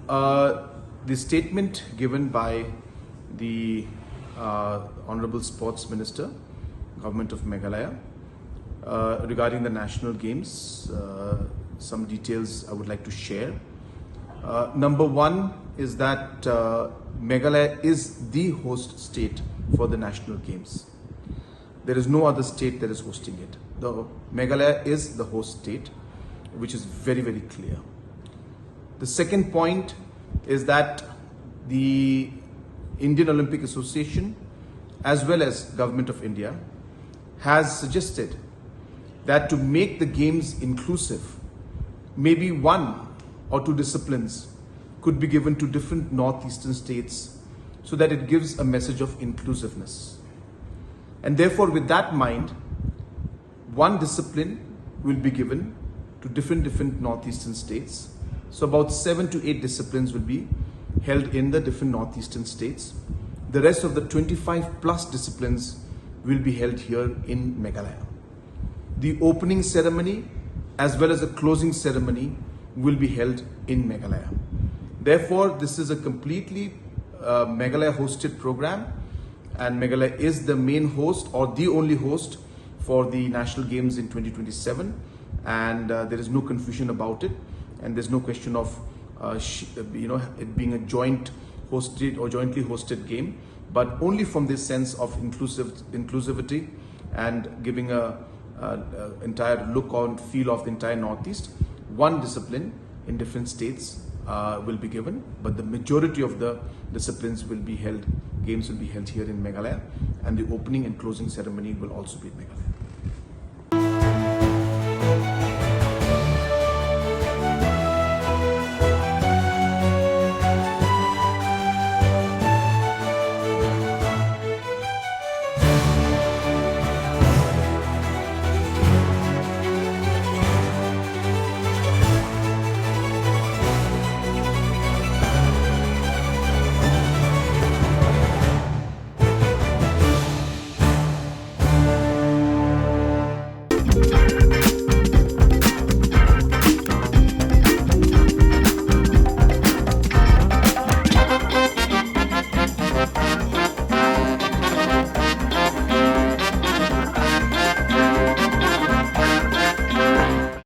The statement given by the Honorable Sports Minister, Government of Meghalaya, regarding the national games, some details I would like to share. Number one is that Meghalaya is the host state for the national games. There is no other state that is hosting it. Meghalaya is the host state, which is very, very clear. The second point is that the Indian Olympic Association as well as Government of India has suggested that to make the games inclusive, maybe one or two disciplines could be given to different northeastern states so that it gives a message of inclusiveness. And therefore, with that mind, one discipline will be given to different northeastern states. So about 7 to 8 disciplines will be held in the different northeastern states. The rest of the 25 plus disciplines will be held here in Meghalaya. The opening ceremony as well as the closing ceremony will be held in Meghalaya. Therefore, this is a completely Meghalaya hosted program, and Meghalaya is the main host or the only host for the National Games in 2027, and there is no confusion about it, and there's no question of it being a joint hosted or jointly hosted game, but only from this sense of inclusivity and giving a entire look on feel of the entire Northeast. One discipline in different states will be given, but the majority of the disciplines will be held, games will be held here in Meghalaya, and the opening and closing ceremony will also be in Meghalaya.